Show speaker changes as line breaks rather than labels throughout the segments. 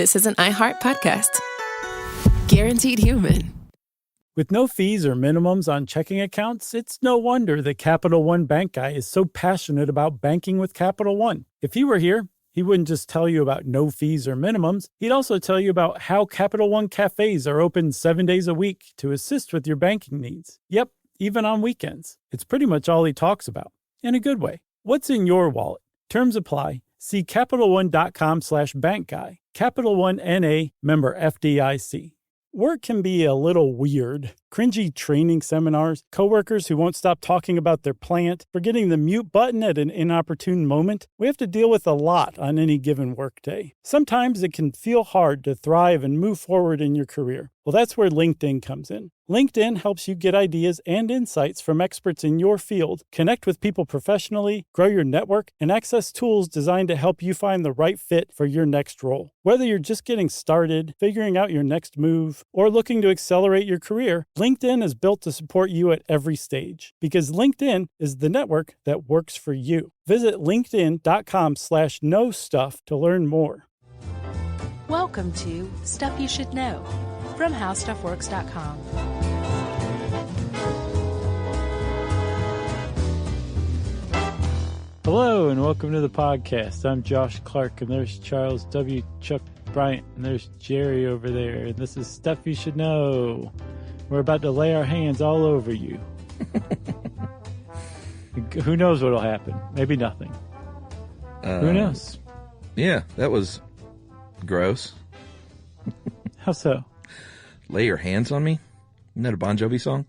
this is an iHeart podcast. Guaranteed human.
With no fees or minimums on checking accounts, it's no wonder that Capital One Bank Guy is so passionate about banking with Capital One. If he were here, he wouldn't just tell you about no fees or minimums. He'd also tell you about how Capital One cafes are open 7 days a week to assist with your banking needs. Yep, even on weekends. It's pretty much all he talks about, in a good way. What's in your wallet? Terms apply. See CapitalOne.com/bankguy. Capital One N.A., member FDIC. Work can be a little weird. Cringy training seminars, coworkers who won't stop talking about their plant, forgetting the mute button at an inopportune moment. We have to deal with a lot on any given workday. Sometimes it can feel hard to thrive and move forward in your career. Well, that's where LinkedIn comes in. LinkedIn helps you get ideas and insights from experts in your field, connect with people professionally, grow your network, and access tools designed to help you find the right fit for your next role. Whether you're just getting started, figuring out your next move, or looking to accelerate your career, LinkedIn is built to support you at every stage, because LinkedIn is the network that works for you. Visit linkedin.com/knowstuff to learn more.
Welcome to Stuff You Should Know from HowStuffWorks.com.
Hello and welcome to the podcast. I'm Josh Clark and there's Charles W. Chuck Bryant and there's Jerry over there. And this is Stuff You Should Know. We're about to lay our hands all over you. Who knows what'll happen? Maybe nothing. Who knows?
Yeah, that was gross.
How so?
Lay Your Hands on Me? Isn't that a Bon Jovi song?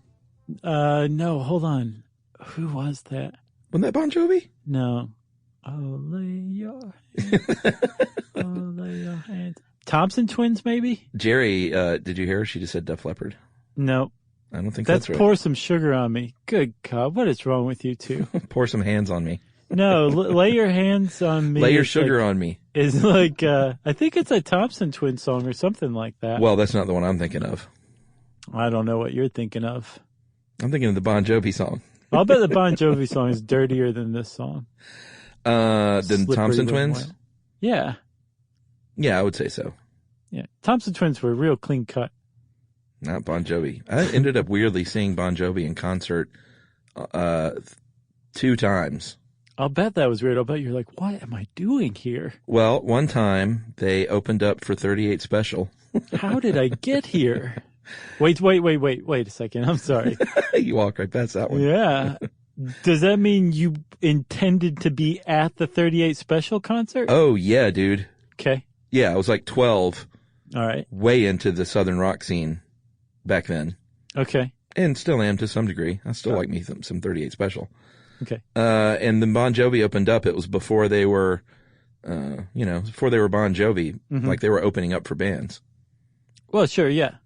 No, hold on. Who was that?
Wasn't that Bon Jovi?
No. Oh, lay your hands. Oh, lay your hands. Thompson Twins, maybe?
Jerry, did you hear her? She just said Def Leppard.
No.
I don't think that's right.
Pour Some Sugar on Me. Good God, what is wrong with you two?
Pour some hands on me.
No, Lay Your Hands on Me.
Lay your sugar on me.
Is like, I think it's a Thompson Twins song or something like that.
Well, that's not the one I'm thinking of.
I don't know what you're thinking of.
I'm thinking of the Bon Jovi song.
I'll bet the Bon Jovi song is dirtier than this song.
Than
Slippery
Thompson
When
Twins?
Wet. Yeah.
Yeah, I would say so.
Yeah. Thompson Twins were real clean cut.
Not Bon Jovi. I ended up weirdly seeing Bon Jovi in concert 2 times.
I'll bet that was weird. I'll bet you're like, what am I doing here?
Well, one time they opened up for 38 Special.
How did I get here? Wait a second. I'm sorry.
You walked right past that one.
Yeah. Does that mean you intended to be at the 38 Special concert?
Oh, yeah, dude.
Okay.
Yeah, I was like 12.
All right.
Way into the Southern rock scene back then.
Okay.
And still am to some degree. I still like me some 38 Special.
Okay.
And then Bon Jovi opened up. It was before they were, before they were Bon Jovi.
Mm-hmm.
Like they were opening up for bands.
Well, sure, yeah.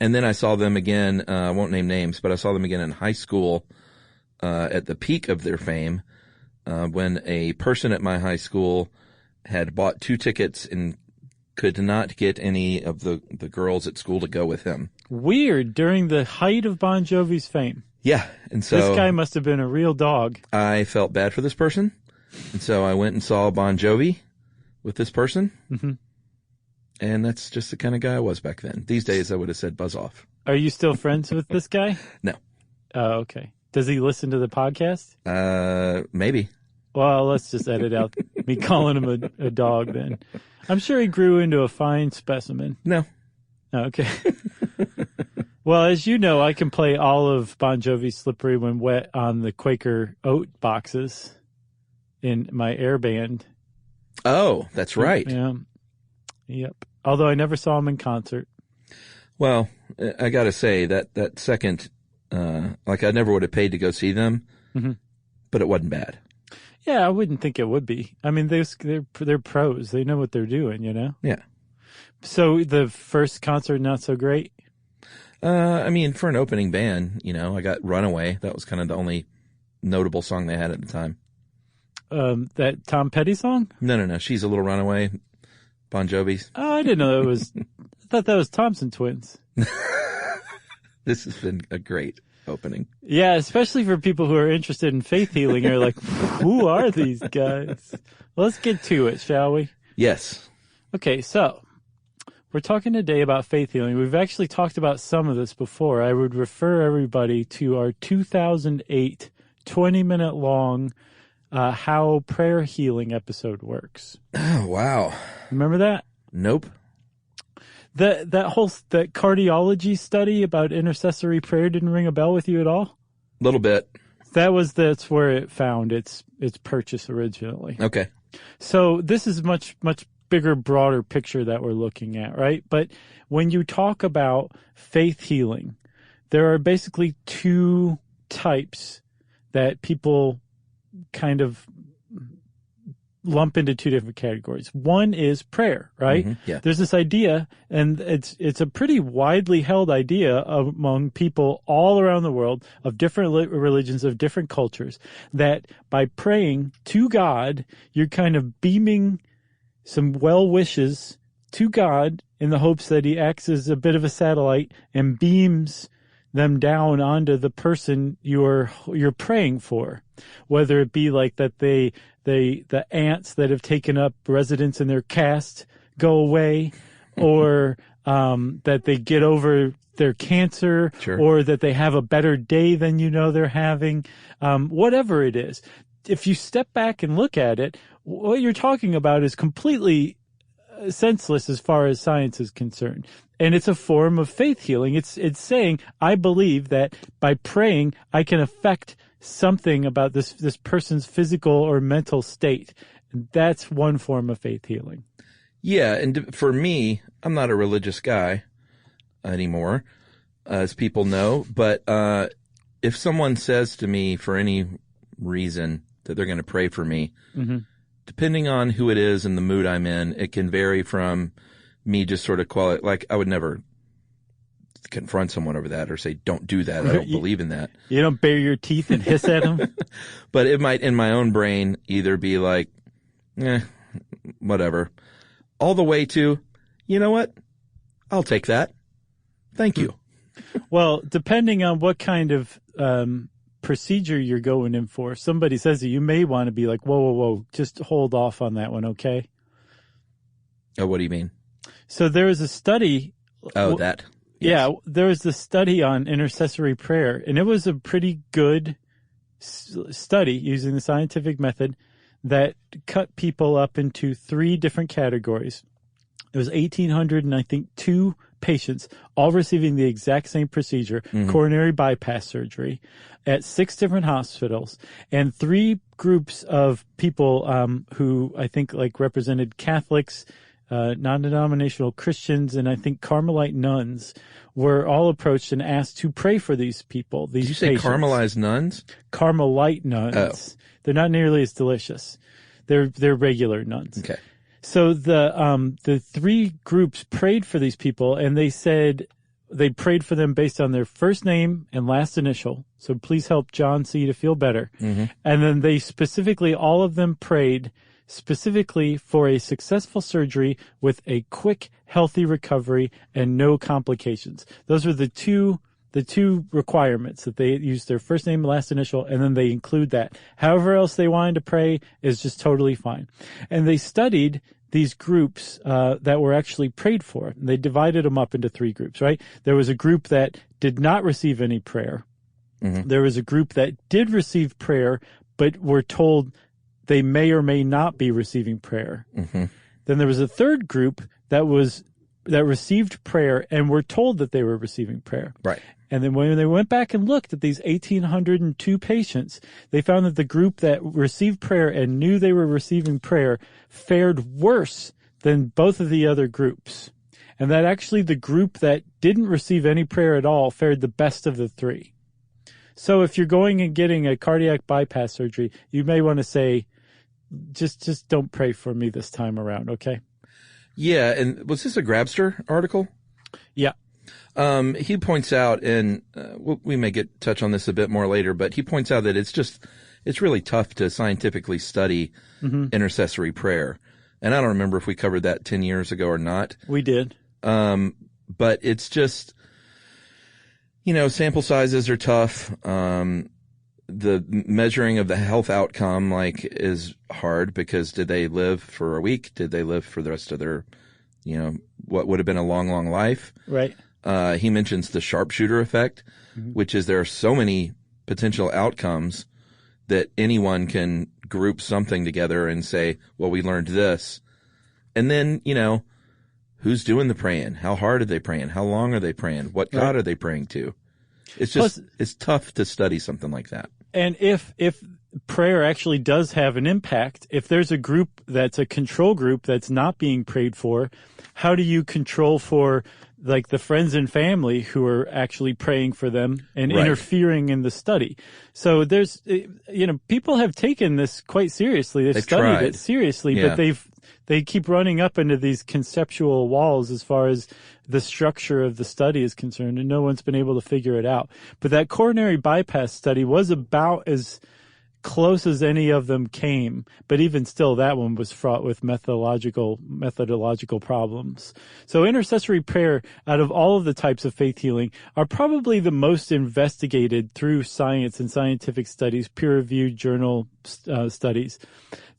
And then I saw them again, I won't name names, but I saw them again in high school at the peak of their fame when a person at my high school had bought 2 tickets and could not get any of the girls at school to go with him. Weird.
During the height of Bon Jovi's fame.
Yeah. And so
this guy must have been a real dog.
I felt bad for this person. And so I went and saw Bon Jovi with this person.
Mm-hmm.
And that's just the kind of guy I was back then. These days I would have said buzz off.
Are you still friends with this guy?
No.
Oh, okay. Does he listen to the podcast?
Maybe.
Well, let's just edit out me calling him a dog then. I'm sure he grew into a fine specimen.
No.
Oh, okay. Well, as you know, I can play all of Bon Jovi's Slippery When Wet on the Quaker Oat boxes in my air band.
Oh, that's right.
Yeah. Yep. Although I never saw him in concert.
Well, I got to say that second, I never would have paid to go see them,
mm-hmm.
but it wasn't bad.
Yeah, I wouldn't think it would be. I mean, they're pros. They know what they're doing, you know?
Yeah.
So the first concert, not so great?
I mean, for an opening band, I got Runaway. That was kind of the only notable song they had at the time.
That Tom Petty song?
No. She's a Little Runaway. Bon Jovi's.
Oh, I didn't know that was. I thought that was Thompson Twins.
This has been a great opening.
Yeah, especially for people who are interested in faith healing. Are like, who are these guys? Well, let's get to it, shall we?
Yes.
Okay, so We're talking today about faith healing. We've actually talked about some of this before. I would refer everybody to our 2008 20-minute long How Prayer Healing episode works.
Oh, wow.
Remember that?
Nope.
That cardiology study about intercessory prayer didn't ring a bell with you at all?
A little bit.
That's where it found its purchase originally.
Okay.
So this is much bigger, broader picture that we're looking at, right? But when you talk about faith healing, there are basically two types that people kind of lump into two different categories. One is prayer, right?
Mm-hmm, yeah.
There's this idea, and it's a pretty widely held idea among people all around the world of different religions, of different cultures, that by praying to God, you're kind of beaming some well wishes to God in the hopes that he acts as a bit of a satellite and beams them down onto the person you're praying for, whether it be like that the ants that have taken up residence in their caste go away, or that they get over their cancer,
Sure.
or that they have a better day than they're having, whatever it is. If you step back and look at it, what you're talking about is completely senseless as far as science is concerned. And it's a form of faith healing. It's saying, I believe that by praying, I can affect something about this person's physical or mental state. And that's one form of faith healing.
Yeah, and for me, I'm not a religious guy anymore, as people know. But if someone says to me for any reason that they're going to pray for me,
Mm-hmm.
depending on who it is and the mood I'm in, it can vary from me just sort of like I would never confront someone over that or say, don't do that. I don't believe in that.
You don't bare your teeth and hiss at them?
But it might, in my own brain, either be like, whatever. All the way to, you know what? I'll take that. Thank you.
Well, depending on what kind of procedure you're going in for, if somebody says that, you may want to be like, whoa, just hold off on that one, okay?
Oh, what do you mean?
So there was a study.
Oh, that. Yes.
Yeah, there was a study on intercessory prayer, and it was a pretty good study using the scientific method that cut people up into three different categories. It was 1,800 and I think 2 patients, all receiving the exact same procedure, coronary bypass surgery, at 6 different hospitals, and 3 groups of people who I think like represented Catholics, non-denominational Christians, and I think Carmelite nuns were all approached and asked to pray for these people. These
Did you say
patients.
caramelized nuns?
Carmelite nuns.
Oh.
They're not nearly as delicious. They're regular nuns.
Okay.
So the 3 groups prayed for these people, and they said they prayed for them based on their first name and last initial. So please help John C. to feel better. Mm-hmm. And then they specifically, all of them prayed specifically for a successful surgery with a quick, healthy recovery and no complications. Those were the two requirements, that they use their first name and last initial, and then they include that. However else they wanted to pray is just totally fine. And they studied these groups that were actually prayed for. They divided them up into 3 groups, right? There was a group that did not receive any prayer. Mm-hmm. There was a group that did receive prayer, but were told they may or may not be receiving prayer. Mm-hmm. Then there was a third group that received prayer and were told that they were receiving prayer.
Right.
And then when they went back and looked at these 1,802 patients, they found that the group that received prayer and knew they were receiving prayer fared worse than both of the other groups. And that actually the group that didn't receive any prayer at all fared the best of the 3. So if you're going and getting a cardiac bypass surgery, you may want to say, just don't pray for me this time around, okay?
Yeah, and was this a Grabster article?
Yeah.
He points out, and we may touch on this a bit more later, but he points out that it's really tough to scientifically study intercessory prayer. And I don't remember if we covered that 10 years ago or not.
We did.
But it's just, sample sizes are tough. The measuring of the health outcome, is hard because did they live for a week? Did they live for the rest of their, what would have been a long, long life.
Right.
He mentions the sharpshooter effect, which is there are so many potential outcomes that anyone can group something together and say, well, we learned this. And then, who's doing the praying? How hard are they praying? How long are they praying? What God are they praying to? It's just, it's tough to study something like that.
And if prayer actually does have an impact, if there's a group that's a control group that's not being prayed for, how do you control for like the friends and family who are actually praying for them and interfering in the study? So there's, people have taken this quite seriously. They've studied it seriously, but they keep running up into these conceptual walls as far as the structure of the study is concerned, and no one's been able to figure it out. But that coronary bypass study was about as close as any of them came, but even still, that one was fraught with methodological problems. So intercessory prayer, out of all of the types of faith healing, are probably the most investigated through science and scientific studies, peer-reviewed journal studies.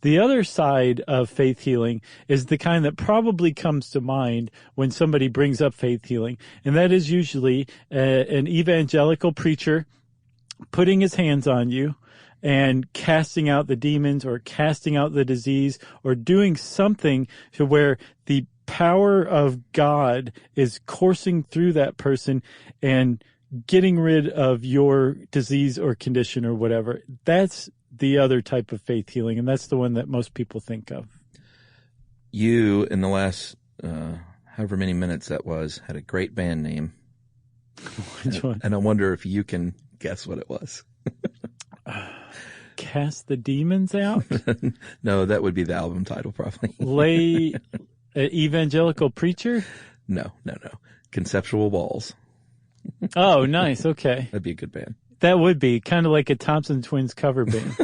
The other side of faith healing is the kind that probably comes to mind when somebody brings up faith healing, and that is usually an evangelical preacher putting his hands on you and casting out the demons or casting out the disease or doing something to where the power of God is coursing through that person and getting rid of your disease or condition or whatever. That's the other type of faith healing, and that's the one that most people think of.
You, in the last however many minutes that was, had a great band name.
Which one?
And I wonder if you can guess what it was.
Cast the demons out?
No, that would be the album title, probably.
Lay evangelical preacher?
No. Conceptual Walls.
Oh, nice. Okay.
That'd be a good band.
That would be kind of like a Thompson Twins cover band.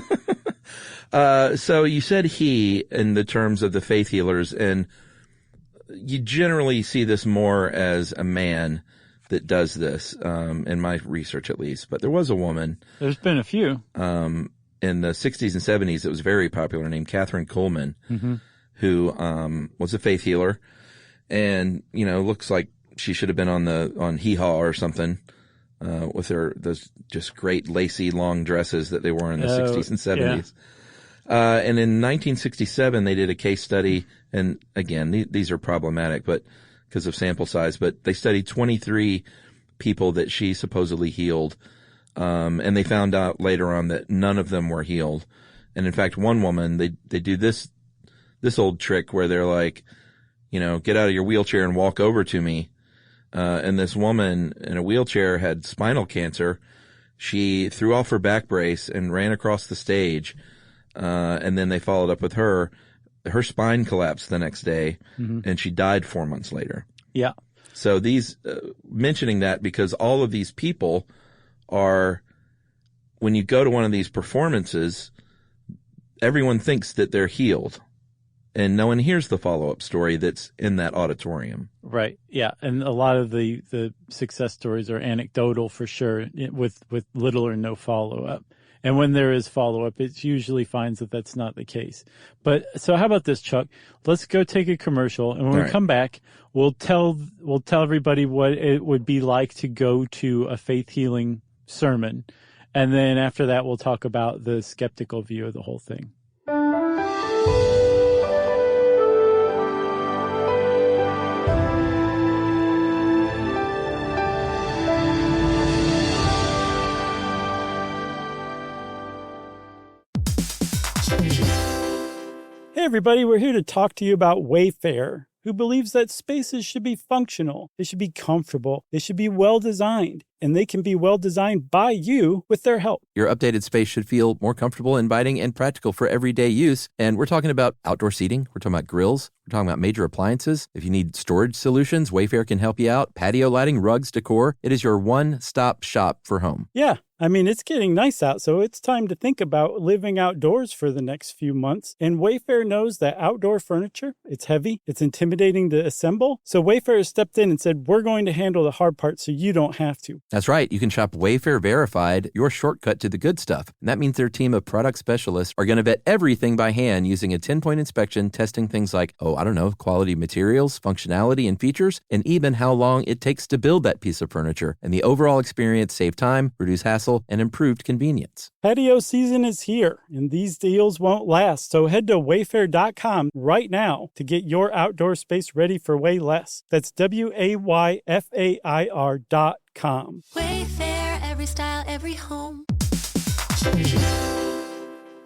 So you said he in the terms of the faith healers, and you generally see this more as a man that does this, in my research at least. But there was a woman.
There's been a few.
In the 60s and 70s, it was very popular, named Catherine Kuhlman, who was a faith healer, and looks like she should have been on Hee Haw or something, with those just great lacy long dresses that they wore in the 60s and 70s. Yeah. And in 1967, they did a case study, and again, these are problematic, but because of sample size, but they studied 23 people that she supposedly healed. And they found out later on that none of them were healed. And in fact, one woman, they do this old trick where they're like, get out of your wheelchair and walk over to me. And this woman in a wheelchair had spinal cancer. She threw off her back brace and ran across the stage. And then they followed up with her. Her spine collapsed the next day, and she died 4 months later.
Yeah.
So mentioning that because all of these people are, when you go to one of these performances, everyone thinks that they're healed, and no one hears the follow-up story that's in that auditorium. Right.
Yeah. And a lot of the success stories are anecdotal for sure, with little or no follow-up. And when there is follow-up, it usually finds that that's not the case. But so how about this, Chuck? Let's go take a commercial, and when we come back, we'll tell everybody what it would be like to go to a faith healing sermon. And then after that, we'll talk about the skeptical view of the whole thing. Hey everybody, we're here to talk to you about Wayfair, who believes that spaces should be functional, they should be comfortable, they should be well designed, and they can be well designed by you with their help.
Your updated space should feel more comfortable, inviting, and practical for everyday use. And we're talking about outdoor seating, we're talking about grills, we're talking about major appliances. If you need storage solutions, Wayfair can help you out. Patio lighting, rugs, decor. It is your one-stop shop for home.
Yeah. I mean, it's getting nice out, so it's time to think about living outdoors for the next few months. And Wayfair knows that outdoor furniture, it's heavy, it's intimidating to assemble. So Wayfair stepped in and said, we're going to handle the hard part so you don't have to.
That's right. You can shop Wayfair Verified, your shortcut to the good stuff. And that means their team of product specialists are going to vet everything by hand using a 10-point inspection, testing things like, quality materials, functionality, and features, and even how long it takes to build that piece of furniture. And the overall experience saved time, reduced hassle, and improved convenience.
Patio season is here, and these deals won't last. So head to wayfair.com right now to get your outdoor space ready for way less. That's WAYFAIR.com.
Wayfair, every style, every home.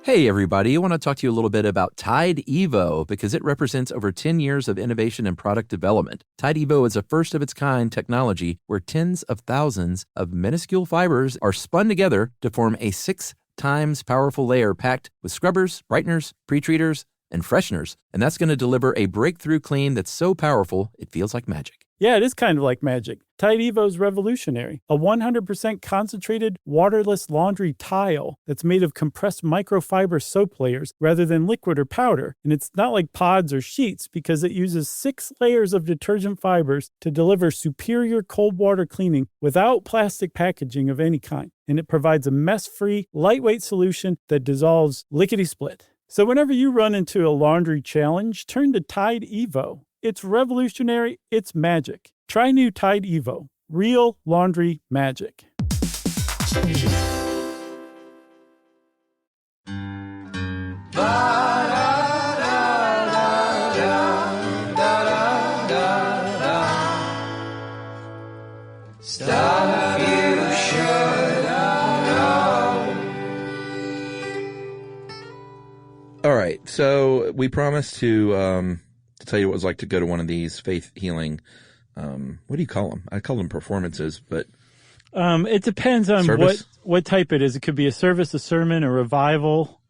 Hey, everybody. I want to talk to you a little bit about Tide Evo because it represents over 10 years of innovation and product development. Tide Evo is a first-of-its-kind technology where tens of thousands of minuscule fibers are spun together to form a 6 times powerful layer packed with scrubbers, brighteners, pre-treaters, and fresheners. And that's going to deliver a breakthrough clean that's so powerful it feels like magic.
Yeah, it is kind of like magic. Tide Evo is revolutionary. A 100% concentrated, waterless laundry tile that's made of compressed microfiber soap layers rather than liquid or powder. And it's not like pods or sheets because it uses 6 layers of detergent fibers to deliver superior cold water cleaning without plastic packaging of any kind. And it provides a mess-free, lightweight solution that dissolves lickety-split. So whenever you run into a laundry challenge, turn to Tide Evo. It's revolutionary. It's magic. Try new Tide Evo. Real laundry magic.
Stuff you should know.
All right. So we promised to tell you what it was like to go to one of these faith healing, what do you call them? I call them performances, but
it depends on what type it is. It could be a service, a sermon, a revival.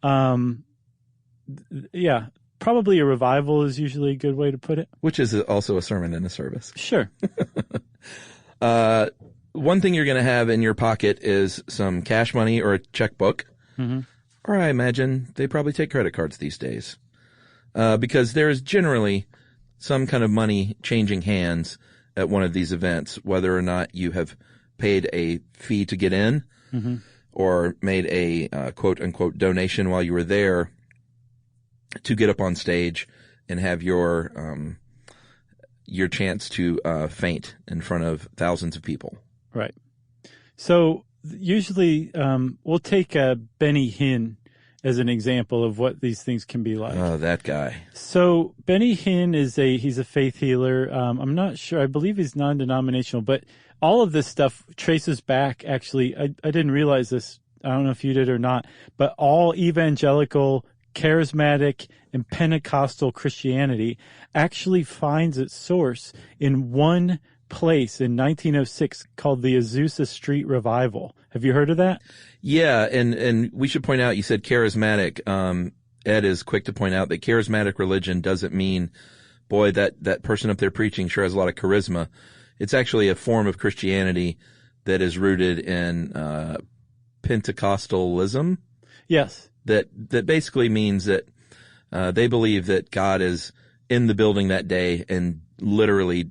Yeah, probably a revival is usually a good way to put it.
Which is also a sermon and a service.
Sure.
One thing you're going to have in your pocket is some cash money or a checkbook.
Mm-hmm.
Or I imagine they probably take credit cards these days. Because there is generally some kind of money changing hands at one of these events, whether or not you have paid a fee to get in
mm-hmm.
or made a quote-unquote donation while you were there to get up on stage and have your chance to faint in front of thousands of people.
Right. So usually we'll take Benny Hinn as an example of what these things can be like.
Oh, that guy.
So Benny Hinn he's a faith healer. I'm not sure. I believe he's non-denominational, but all of this stuff traces back. Actually, I didn't realize this. I don't know if you did or not, but all evangelical, charismatic, and Pentecostal Christianity actually finds its source in one place in 1906 called the Azusa Street Revival. Have you heard of that?
Yeah, and we should point out, you said charismatic. Ed is quick to point out that charismatic religion doesn't mean, boy, that person up there preaching sure has a lot of charisma. It's actually a form of Christianity that is rooted in Pentecostalism.
Yes.
That basically means that they believe that God is in the building that day and literally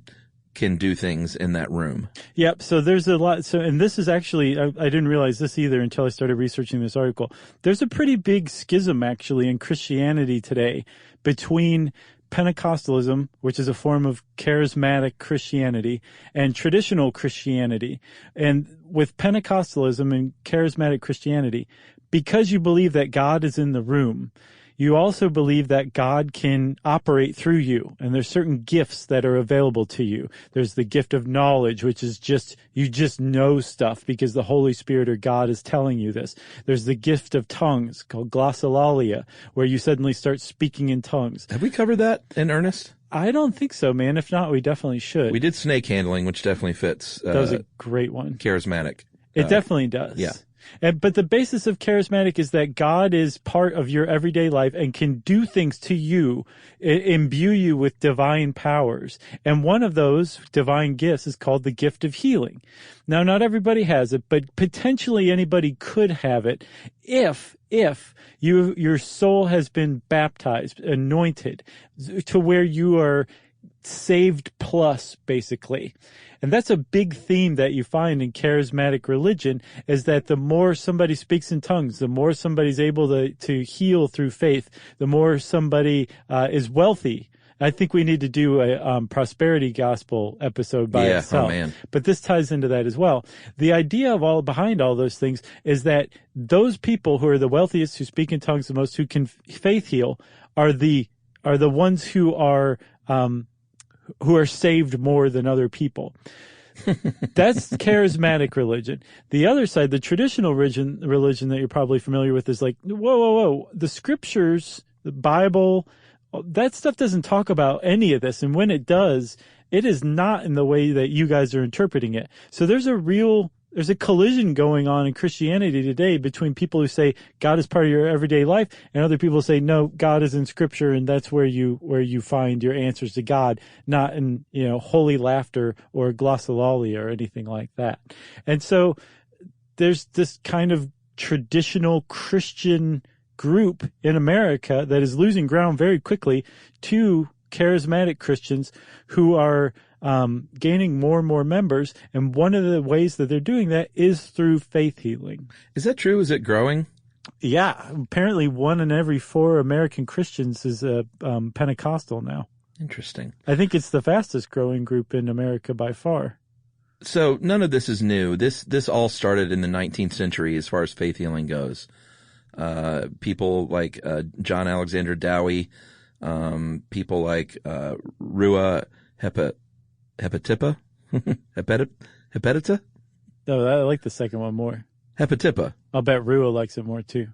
can do things in that room.
Yep. So there's a lot. So, and this is actually, I didn't realize this either until I started researching this article. There's a pretty big schism actually in Christianity today between Pentecostalism, which is a form of charismatic Christianity, and traditional Christianity. And with Pentecostalism and charismatic Christianity, because you believe that God is in the room, you also believe that God can operate through you, and there's certain gifts that are available to you. There's the gift of knowledge, which is you just know stuff because the Holy Spirit or God is telling you this. There's the gift of tongues called glossolalia, where you suddenly start speaking in tongues.
Have we covered that in earnest?
I don't think so, man. If not, we definitely should.
We did snake handling, which definitely fits.
That was a great one.
Charismatic.
It definitely does.
Yeah.
But the basis of charismatic is that God is part of your everyday life and can do things to you, imbue you with divine powers. And one of those divine gifts is called the gift of healing. Now, not everybody has it, but potentially anybody could have it if your soul has been baptized, anointed, to where you are saved plus, basically. And that's a big theme that you find in charismatic religion, is that the more somebody speaks in tongues, the more somebody's able to heal through faith, the more somebody is wealthy. I think we need to do a prosperity gospel episode by itself.
Oh man.
But this ties into that as well. The idea of behind all those things is that those people who are the wealthiest, who speak in tongues the most, who can faith heal, are the ones who are saved more than other people. That's charismatic religion. The other side, the traditional religion that you're probably familiar with, is like, whoa. The scriptures, the Bible, that stuff doesn't talk about any of this. And when it does, it is not in the way that you guys are interpreting it. So there's a collision going on in Christianity today between people who say God is part of your everyday life and other people say, no, God is in scripture and that's where you find your answers to God, not in, holy laughter or glossolalia or anything like that. And so there's this kind of traditional Christian group in America that is losing ground very quickly to charismatic Christians who are gaining more and more members. And one of the ways that they're doing that is through faith healing.
Is that true? Is it growing?
Yeah. Apparently 1 in every 4 American Christians is Pentecostal now.
Interesting.
I think it's the fastest growing group in America by far.
So none of this is new. This all started in the 19th century as far as faith healing goes. People like John Alexander Dowie, people like Rua Hepatipa? Hepatita?
No, I like the second one more.
Hepatipa.
I'll bet Rua likes it more too.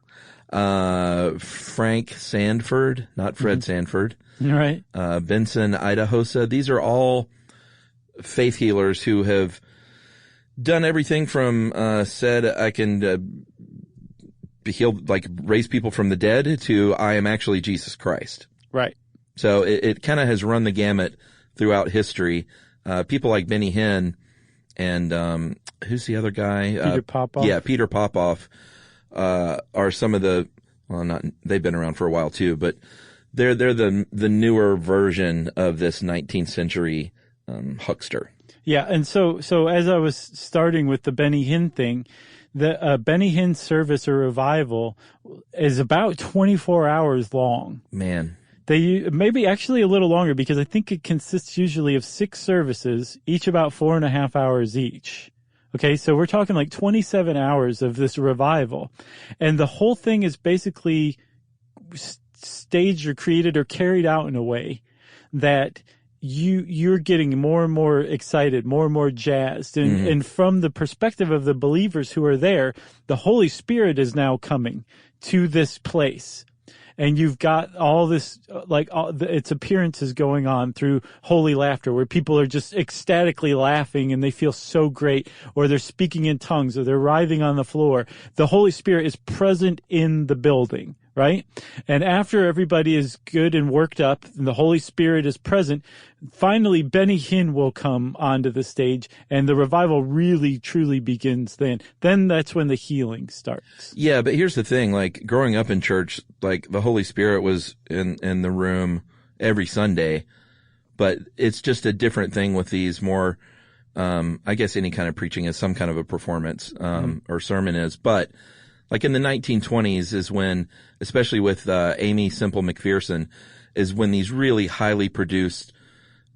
Frank Sandford, not Fred Sanford.
Right.
Benson Idahosa. These are all faith healers who have done everything from said I can be healed, like raise people from the dead, to I am actually Jesus Christ.
Right.
So it kind of has run the gamut throughout history. People like Benny Hinn and who's the other guy?
Peter Popoff.
Yeah, Peter Popoff are some of the they've been around for a while too, but they're the newer version of this 19th century huckster.
Yeah, and so as I was starting with the Benny Hinn thing, the Benny Hinn service or revival is about 24 hours long.
Man.
They maybe actually a little longer, because I think it consists usually of 6 services, each about 4.5 hours each. Okay, so we're talking like 27 hours of this revival. And the whole thing is basically staged or created or carried out in a way that you're getting more and more excited, more and more jazzed. And from the perspective of the believers who are there, the Holy Spirit is now coming to this place. And you've got all this, its appearances going on through holy laughter, where people are just ecstatically laughing and they feel so great, or they're speaking in tongues, or they're writhing on the floor. The Holy Spirit is present in the building, right? And after everybody is good and worked up, and the Holy Spirit is present, finally Benny Hinn will come onto the stage, and the revival really, truly begins then. Then that's when the healing starts.
Yeah, but here's the thing, like growing up in church, like the Holy Spirit was in the room every Sunday, but it's just a different thing with these more, I guess any kind of preaching is some kind of a performance, or sermon is, but like in the 1920s is when, especially with Amy Semple McPherson, is when these really highly produced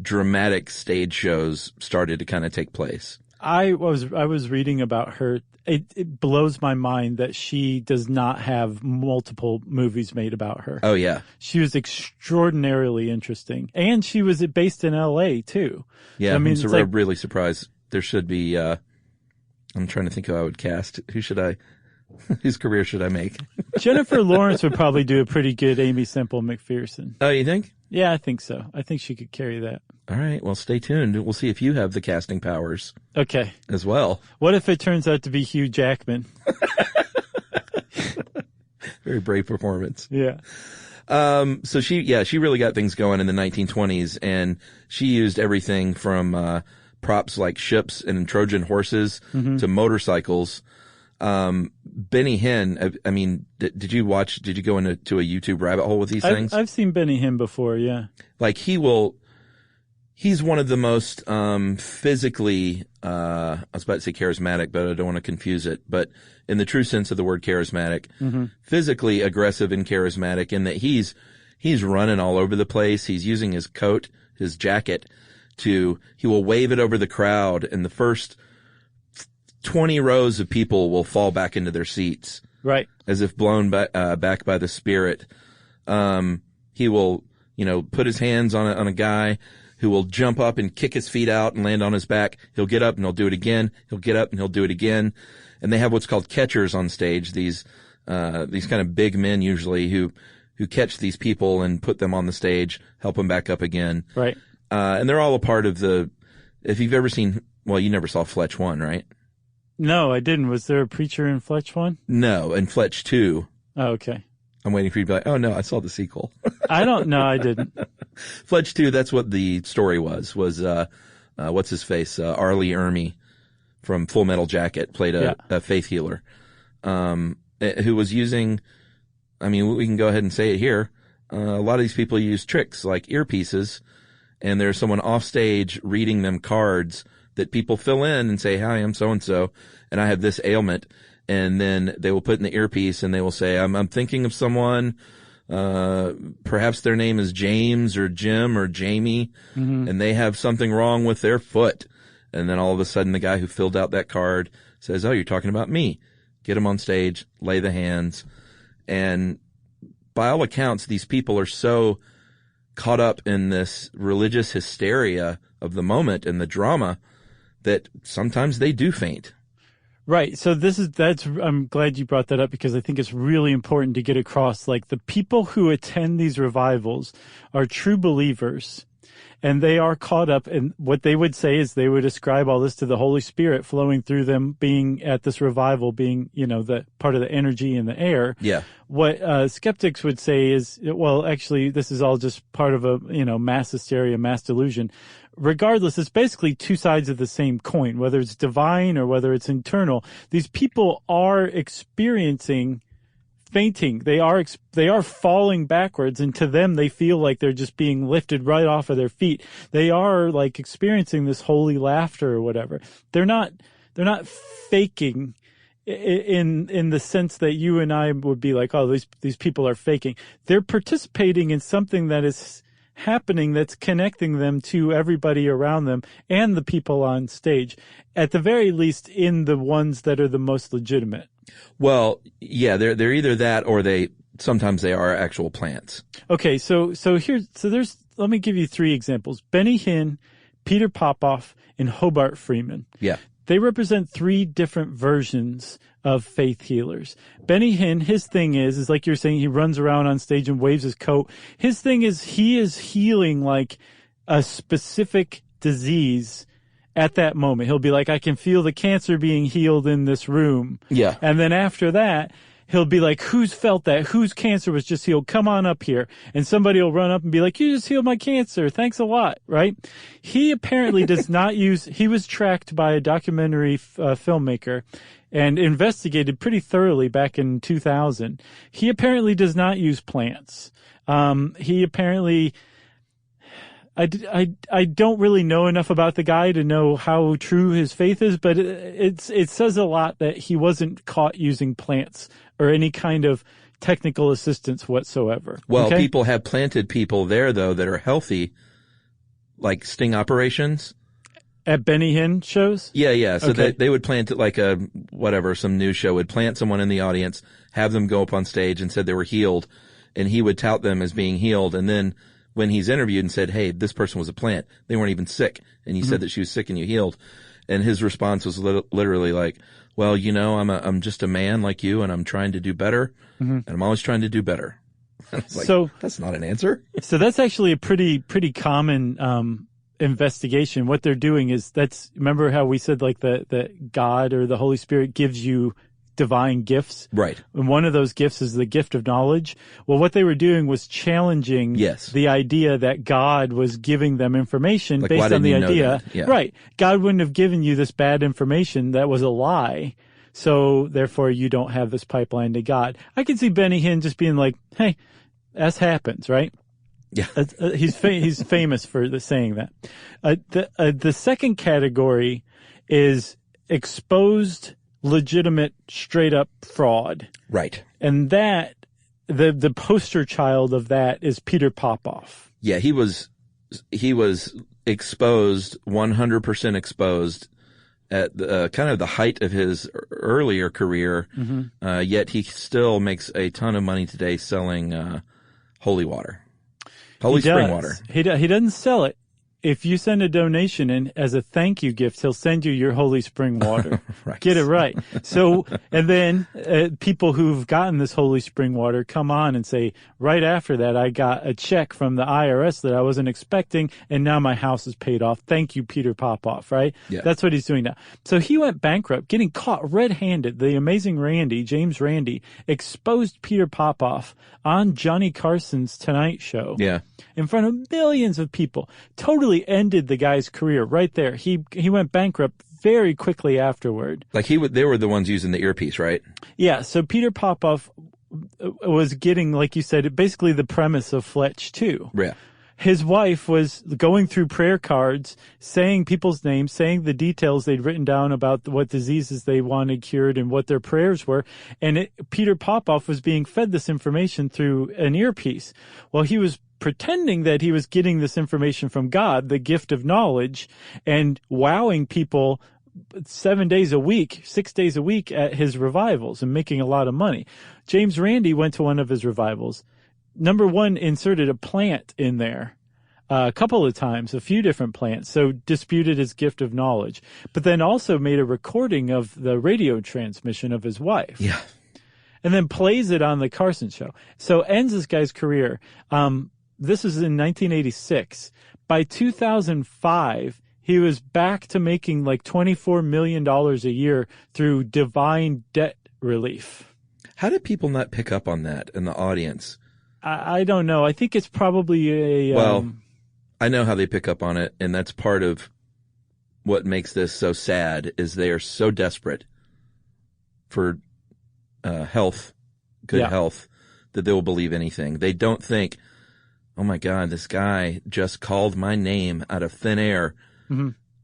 dramatic stage shows started to kind of take place.
I was reading about her. It blows my mind that she does not have multiple movies made about her.
Oh yeah.
She was extraordinarily interesting. And she was based in LA too.
Yeah.
I mean,
I'm really surprised. There should be, I'm trying to think who I would cast. Whose career should I make?
Jennifer Lawrence would probably do a pretty good Amy Semple McPherson.
Oh, you think?
Yeah, I think so. I think she could carry that.
All right. Well, stay tuned. We'll see if you have the casting powers.
Okay.
As well.
What if it turns out to be Hugh Jackman?
Very brave performance.
Yeah.
So she really got things going in the 1920s, and she used everything from props like ships and Trojan horses to motorcycles. Benny Hinn, I mean, did you go into a YouTube rabbit hole with these things?
I've seen Benny Hinn before, yeah.
Like he's one of the most physically, I was about to say charismatic, but I don't want to confuse it, but in the true sense of the word charismatic, physically aggressive and charismatic in that he's running all over the place. He's using his coat, his jacket he will wave it over the crowd, and the first 20 rows of people will fall back into their seats.
Right.
As if blown back by the spirit. He will, put his hands on a guy who will jump up and kick his feet out and land on his back. He'll get up and he'll do it again. He'll get up and he'll do it again. And they have what's called catchers on stage. These kind of big men usually who catch these people and put them on the stage, help them back up again.
Right.
And they're all a part of if you've ever seen, well, you never saw Fletch 1, right?
No, I didn't. Was there a preacher in Fletch 1?
No, in Fletch 2.
Oh, okay.
I'm waiting for you to be like, oh no, I saw the sequel.
I didn't.
Fletch 2, that's what the story was what's his face? Arlie Ermey from Full Metal Jacket played a faith healer, who was using, I mean, we can go ahead and say it here. A lot of these people use tricks like earpieces, and there's someone off stage reading them cards that people fill in and say, hi, I'm so-and-so, and I have this ailment. And then they will put in the earpiece and they will say, I'm thinking of someone, perhaps their name is James or Jim or Jamie, and they have something wrong with their foot. And then all of a sudden the guy who filled out that card says, oh, you're talking about me. Get him on stage, lay the hands. And by all accounts, these people are so caught up in this religious hysteria of the moment and the drama that sometimes they do faint.
Right. So I'm glad you brought that up because I think it's really important to get across, like, the people who attend these revivals are true believers, and they are caught up in what they would say is they would ascribe all this to the Holy Spirit flowing through them, being at this revival, being, the part of the energy in the air.
Yeah.
What skeptics would say is, well, actually, this is all just part of a, mass hysteria, mass delusion. Regardless, it's basically two sides of the same coin, whether it's divine or whether it's internal. These people are experiencing fainting. They are falling backwards, and to them, they feel like they're just being lifted right off of their feet. They are like experiencing this holy laughter or whatever. They're not faking in the sense that you and I would be like, oh, these people are faking. They're participating in something that is happening that's connecting them to everybody around them and the people on stage, at the very least in the ones that are the most legitimate.
Well, yeah, they're either that or sometimes they are actual plants.
Okay, so let me give you three examples. Benny Hinn, Peter Popoff, and Hobart Freeman.
Yeah.
They represent three different versions of faith healers. Benny Hinn, his thing is like you're saying, he runs around on stage and waves his coat. His thing is he is healing like a specific disease at that moment. He'll be like, I can feel the cancer being healed in this room.
Yeah.
And then after that, he'll be like, who's felt that? Whose cancer was just healed? Come on up here. And somebody will run up and be like, you just healed my cancer. Thanks a lot. Right? He apparently does not he was tracked by a documentary filmmaker and investigated pretty thoroughly back in 2000. He apparently does not use plants. He apparently, I don't really know enough about the guy to know how true his faith is, but it says a lot that he wasn't caught using plants or any kind of technical assistance whatsoever.
Well,
okay?
People have planted people there though that are healthy, like sting operations.
At Benny Hinn shows?
Yeah. So
okay.
they would plant it like some news show would plant someone in the audience, have them go up on stage and said they were healed, and he would tout them as being healed. And then when he's interviewed and said, hey, this person was a plant, they weren't even sick. And you said that she was sick and you healed. And his response was literally like, well, I'm just a man like you and I'm trying to do better. And I'm always trying to do better.
So
that's not an answer.
So that's actually a pretty common investigation. What they're doing is remember how we said like that God or the Holy Spirit gives you divine gifts?
Right.
And one of those gifts is the gift of knowledge. Well, what they were doing was challenging the idea that God was giving them information based on the idea.
Yeah.
Right. God wouldn't have given you this bad information. That was a lie. So therefore you don't have this pipeline to God. I can see Benny Hinn just being like, hey, as happens, right?
Yeah.
He's famous for saying that. The second category is exposed legitimate straight up fraud.
Right.
And that the poster child of that is Peter Popoff.
Yeah, he was exposed, 100% exposed at kind of the height of his earlier career. Mm-hmm. Yet he still makes a ton of money today selling holy water. Holy spring water.
He doesn't sell it. If you send a donation in as a thank you gift, he'll send you your holy spring water.
Right.
Get it right. So, and then people who've gotten this holy spring water come on and say, right after that, I got a check from the IRS that I wasn't expecting, and now my house is paid off. Thank you, Peter Popoff, right?
Yeah.
That's what he's doing now. So he went bankrupt, getting caught red-handed. The amazing Randy, James Randi, exposed Peter Popoff on Johnny Carson's Tonight Show.
Yeah.
In front of millions of people. Totally ended the guy's career right there. He went bankrupt very quickly afterward.
Like they were the ones using the earpiece, right?
Yeah. So Peter Popoff was getting, like you said, basically the premise of Fletch too.
Yeah.
His wife was going through prayer cards, saying people's names, saying the details they'd written down about what diseases they wanted cured and what their prayers were. And Peter Popoff was being fed this information through an earpiece. Well, he was pretending that he was getting this information from God, the gift of knowledge, and wowing people 7 days a week, 6 days a week at his revivals and making a lot of money. James Randi went to one of his revivals. Number one, inserted a plant in there a couple of times, a few different plants, so disputed his gift of knowledge, but then also made a recording of the radio transmission of his wife.
Yeah.
And then plays it on the Carson show. So ends this guy's career. This is in 1986. By 2005, he was back to making like $24 million a year through divine debt relief.
How did people not pick up on that in the audience?
I don't know. I think it's probably
well, I know how they pick up on it, and that's part of what makes this so sad is they are so desperate for health, good health, that they will believe anything. They don't think, oh my God, this guy just called my name out of thin air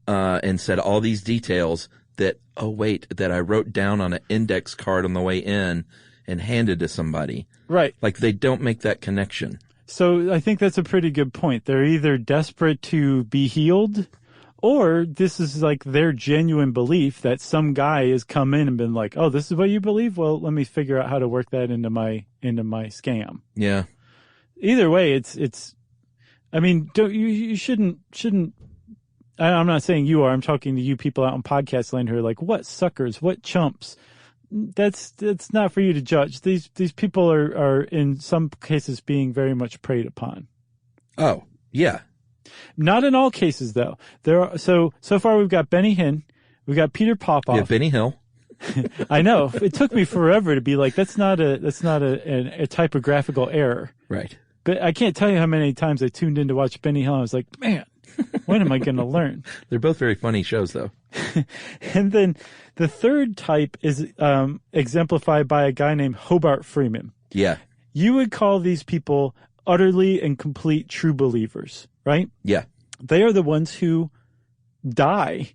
and said all these details that I wrote down on an index card on the way in and handed to somebody.
Right.
Like they don't make that connection.
So I think that's a pretty good point. They're either desperate to be healed, or this is like their genuine belief that some guy has come in and been like, oh, this is what you believe? Well, let me figure out how to work that into my scam.
Yeah.
Either way, it's, I mean, you shouldn't, I'm not saying you are, I'm talking to you people out on podcast land who are like, what suckers, what chumps. That's not for you to judge. These people are in some cases being very much preyed upon.
Oh, yeah.
Not in all cases though. There are, so far we've got Benny Hinn, we've got Peter Popoff.
Yeah, Benny Hill.
I know. It took me forever to be like, that's not a typographical error.
Right.
But I can't tell you how many times I tuned in to watch Benny Hill. I was like, man, when am I going to learn?
They're both very funny shows though.
And then the third type is exemplified by a guy named Hobart Freeman.
Yeah.
You would call these people utterly and complete true believers, right?
Yeah.
They are the ones who die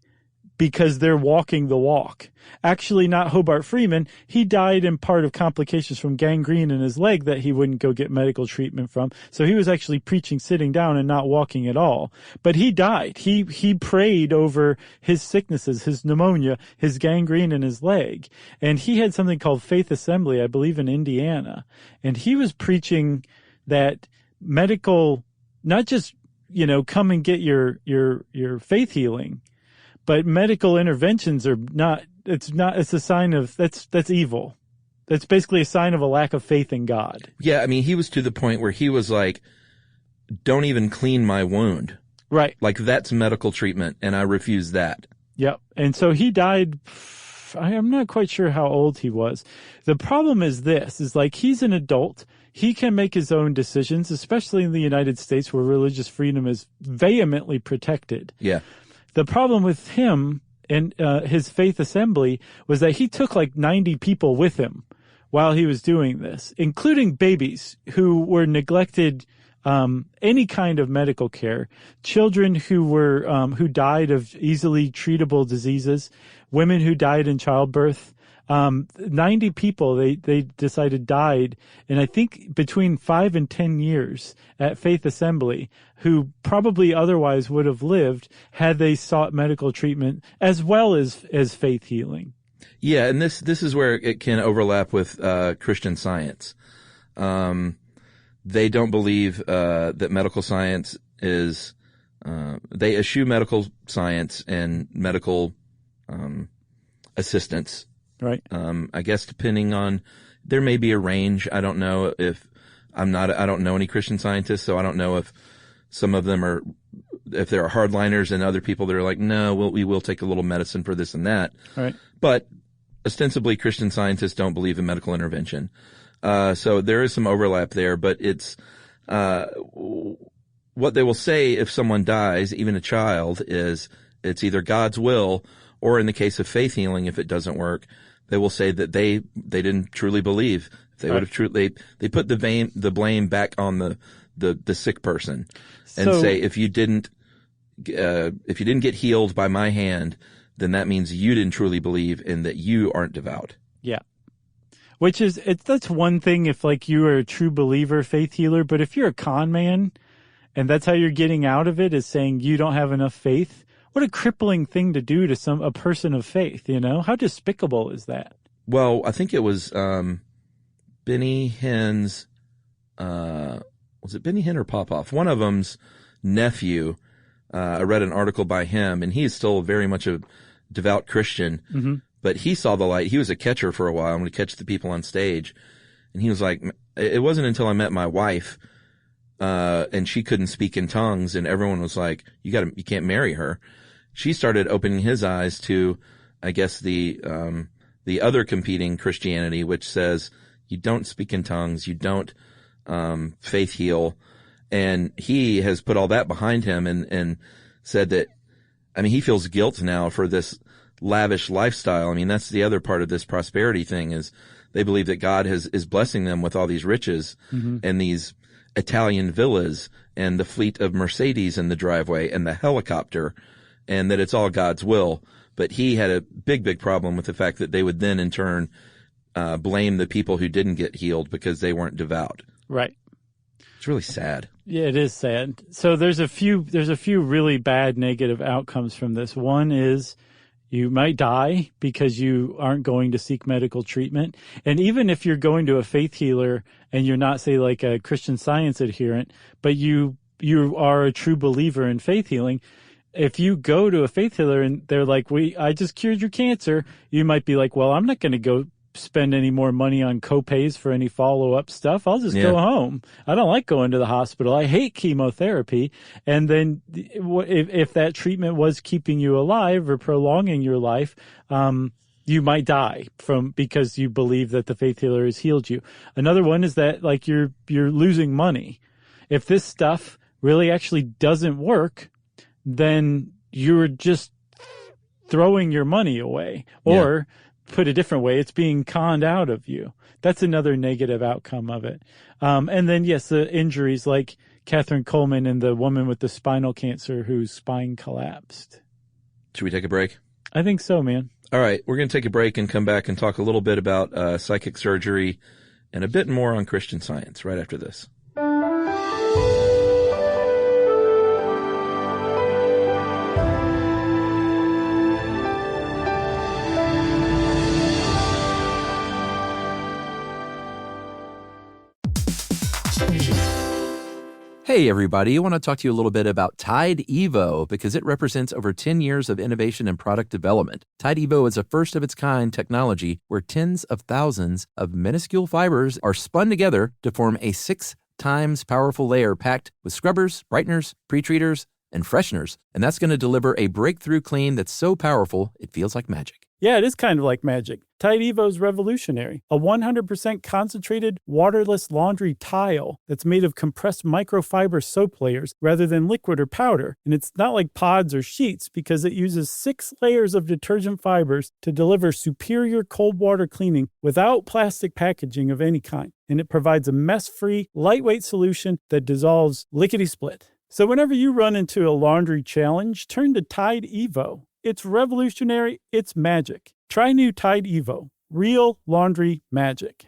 because they're walking the walk. Actually, not Hobart Freeman. He died in part of complications from gangrene in his leg that he wouldn't go get medical treatment from. So he was actually preaching sitting down and not walking at all. But he died. He prayed over his sicknesses, his pneumonia, his gangrene in his leg. And he had something called Faith Assembly, I believe in Indiana. And he was preaching that medical, not just, come and get your faith healing, but medical interventions are not, it's a sign of, that's evil. That's basically a sign of a lack of faith in God.
Yeah, I mean, he was to the point where he was like, don't even clean my wound.
Right.
Like, that's medical treatment, and I refuse that.
Yep. And so he died. I'm not quite sure how old he was. The problem is this, is like, he's an adult. He can make his own decisions, especially in the United States where religious freedom is vehemently protected.
Yeah.
The problem with him and his faith assembly was that he took like 90 people with him while he was doing this, including babies who were neglected any kind of medical care, children who died of easily treatable diseases, women who died in childbirth. 90 people they decided died, and I think between 5 and 10 years at Faith Assembly, who probably otherwise would have lived had they sought medical treatment as well as faith healing.
Yeah, and this is where it can overlap with Christian Science. They don't believe that medical science is. They eschew medical science and medical assistance.
Right.
I guess depending on, there may be a range. I don't know if I don't know any Christian scientists, so I don't know if some of them are, if there are hardliners and other people that are like, no, we will take a little medicine for this and that.
Right.
But ostensibly Christian scientists don't believe in medical intervention. So there is some overlap there, but it's, what they will say if someone dies, even a child, is it's either God's will, or in the case of faith healing, if it doesn't work, they will say that they didn't truly believe. If they would have truly, they put the blame back on the sick person, and say, if you didn't get healed by my hand, then that means you didn't truly believe and that you aren't devout.
Yeah. Which is, that's one thing if like you are a true believer, faith healer, but if you're a con man and that's how you're getting out of it, is saying you don't have enough faith, what a crippling thing to do to a person of faith, you know? How despicable is that?
Well, I think it was Benny Hinn's, was it Benny Hinn or Popoff? One of them's nephew. I read an article by him, and he's still very much a devout Christian, but he saw the light. He was a catcher for a while and would catch the people on stage. And he was like, it wasn't until I met my wife, and she couldn't speak in tongues, and everyone was like, you can't marry her. She started opening his eyes to, I guess, the other competing Christianity, which says you don't speak in tongues, you don't, faith heal. And he has put all that behind him and said that, I mean, he feels guilt now for this lavish lifestyle. I mean, that's the other part of this prosperity thing, is they believe that God is blessing them with all these riches and these Italian villas and the fleet of Mercedes in the driveway and the helicopter, and that it's all God's will. But he had a big problem with the fact that they would then in turn blame the people who didn't get healed because they weren't devout.
Right.
It's really sad.
Yeah, it is sad. So there's a few really bad negative outcomes from this. One is you might die because you aren't going to seek medical treatment. And even if you're going to a faith healer and you're not, say, like a Christian Science adherent, but you are a true believer in faith healing, if you go to a faith healer and they're like, I just cured your cancer, you might be like, well, I'm not going to go spend any more money on copays for any follow-up stuff. I'll just go home. I don't like going to the hospital. I hate chemotherapy. And then if that treatment was keeping you alive or prolonging your life, you might die because you believe that the faith healer has healed you. Another one is that like you're losing money. If this stuff really actually doesn't work, then you're just throwing your money away. Or put a different way, it's being conned out of you. That's another negative outcome of it. And then, yes, the injuries like Catherine Coleman and the woman with the spinal cancer whose spine collapsed.
Should we take a break?
I think so, man.
All right. We're going to take a break and come back and talk a little bit about psychic surgery and a bit more on Christian Science right after this.
Hey, everybody. I want to talk to you a little bit about Tide Evo because it represents over 10 years of innovation and product development. Tide Evo is a first-of-its-kind technology where tens of thousands of minuscule fibers are spun together to form a 6 times powerful layer packed with scrubbers, brighteners, pre-treaters, and fresheners. And that's going to deliver a breakthrough clean that's so powerful it feels like magic.
Yeah, it is kind of like magic. Tide Evo is revolutionary. A 100% concentrated, waterless laundry tile that's made of compressed microfiber soap layers rather than liquid or powder. And it's not like pods or sheets because it uses 6 layers of detergent fibers to deliver superior cold water cleaning without plastic packaging of any kind. And it provides a mess-free, lightweight solution that dissolves lickety-split. So whenever you run into a laundry challenge, turn to Tide Evo. It's revolutionary. It's magic. Try new Tide Evo. Real laundry magic.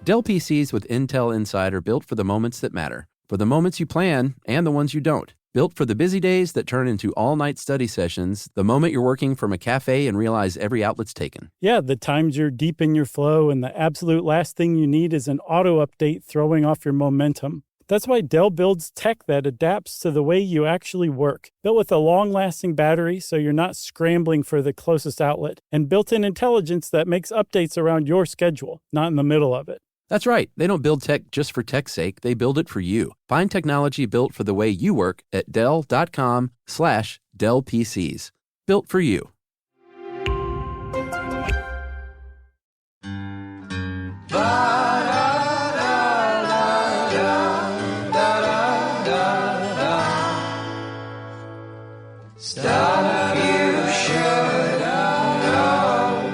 Dell PCs with Intel Inside are built for the moments that matter, for the moments you plan and the ones you don't. Built for the busy days that turn into all-night study sessions, the moment you're working from a cafe and realize every outlet's taken.
Yeah, the times you're deep in your flow and the absolute last thing you need is an auto update throwing off your momentum. That's why Dell builds tech that adapts to the way you actually work. Built with a long-lasting battery so you're not scrambling for the closest outlet. And built-in intelligence that makes updates around your schedule, not in the middle of it.
That's right. They don't build tech just for tech's sake. They build it for you. Find technology built for the way you work at Dell.com/Dell PCs. Built for you.
Stuff you should know.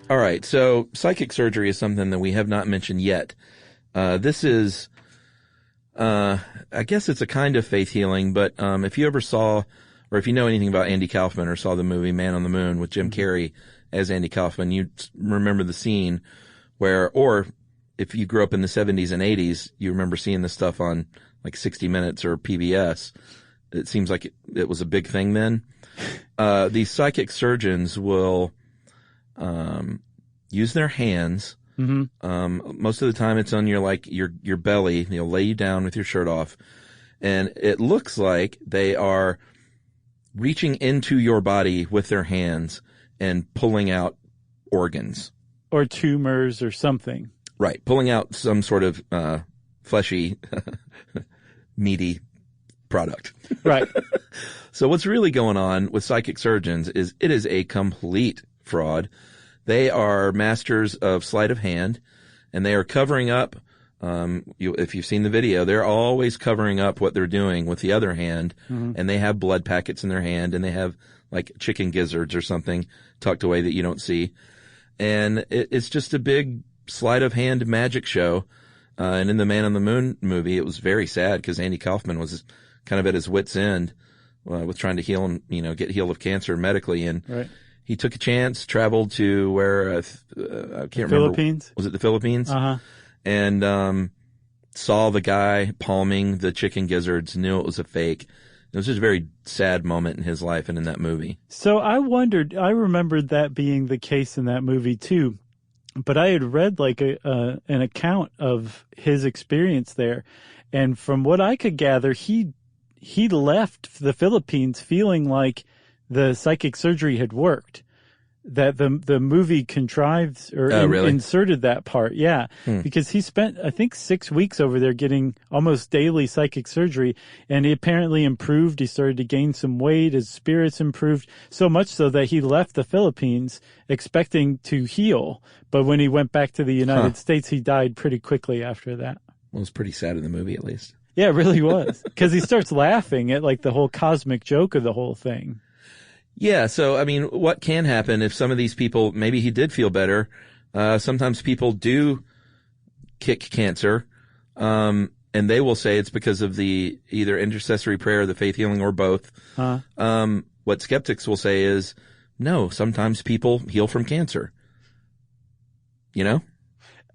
All right, so psychic surgery is something that we have not mentioned yet. This is, I guess it's a kind of faith healing, but if you ever saw, or if you know anything about Andy Kaufman or saw the movie Man on the Moon with Jim Carrey as Andy Kaufman, you remember the scene where, or if you grew up in the 70s and 80s, you remember seeing this stuff on like 60 Minutes or PBS. It seems like it was a big thing then. These psychic surgeons will use their hands. Mm-hmm. Most of the time it's on your belly. They'll lay you down with your shirt off. And it looks like they are reaching into your body with their hands and pulling out organs.
Or tumors or something.
Right. Pulling out some sort of fleshy, meaty product.
Right.
So what's really going on with psychic surgeons is it is a complete fraud. They are masters of sleight of hand, and they are covering up. If you've seen the video, they're always covering up what they're doing with the other hand, and they have blood packets in their hand, and they have like chicken gizzards or something tucked away that you don't see. And it's just a big sleight of hand magic show. And in the Man on the Moon movie, it was very sad because Andy Kaufman was kind of at his wit's end with trying to heal him, get healed of cancer medically. And he took a chance, traveled to where, I can't remember.
Philippines?
Was it the Philippines?
Uh-huh.
And saw the guy palming the chicken gizzards, knew it was a fake. It was just a very sad moment in his life and in that movie.
So I remembered that being the case in that movie too. But I had read like an account of his experience there. And from what I could gather, he left the Philippines feeling like the psychic surgery had worked. That the movie contrived or inserted that part. Yeah. Because he spent, I think, 6 weeks over there getting almost daily psychic surgery, and he apparently improved. He started to gain some weight. His spirits improved so much so that he left the Philippines expecting to heal. But when he went back to the United States, he died pretty quickly after that.
Well, it was pretty sad in the movie, at least.
Yeah, it really was. Because he starts laughing at like the whole cosmic joke of the whole thing.
Yeah, so, I mean, what can happen if some of these people, maybe he did feel better. Sometimes people do kick cancer, and they will say it's because of the either intercessory prayer, the faith healing, or both. What skeptics will say is, no, sometimes people heal from cancer.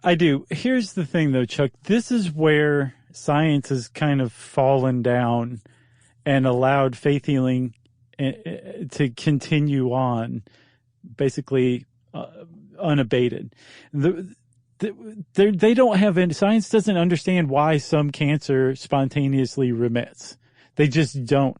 I do. Here's the thing, though, Chuck. This is where science has kind of fallen down and allowed faith healing to continue on basically unabated. They don't have any, science doesn't understand why some cancer spontaneously remits. They just don't.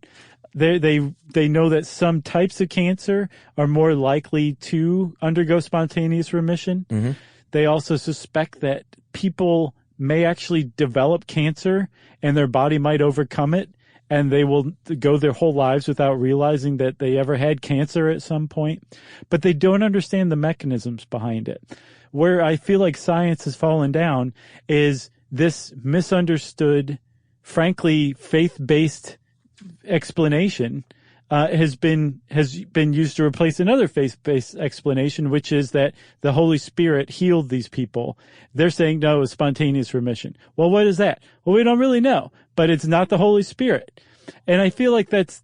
They know that some types of cancer are more likely to undergo spontaneous remission.
Mm-hmm.
They also suspect that people may actually develop cancer and their body might overcome it, and they will go their whole lives without realizing that they ever had cancer at some point. But they don't understand the mechanisms behind it. Where I feel like science has fallen down is this misunderstood, frankly, faith-based explanation has been used to replace another faith-based explanation, which is that the Holy Spirit healed these people. They're saying no, it was spontaneous remission. Well, what is that? Well, we don't really know, but it's not the Holy Spirit. And I feel like that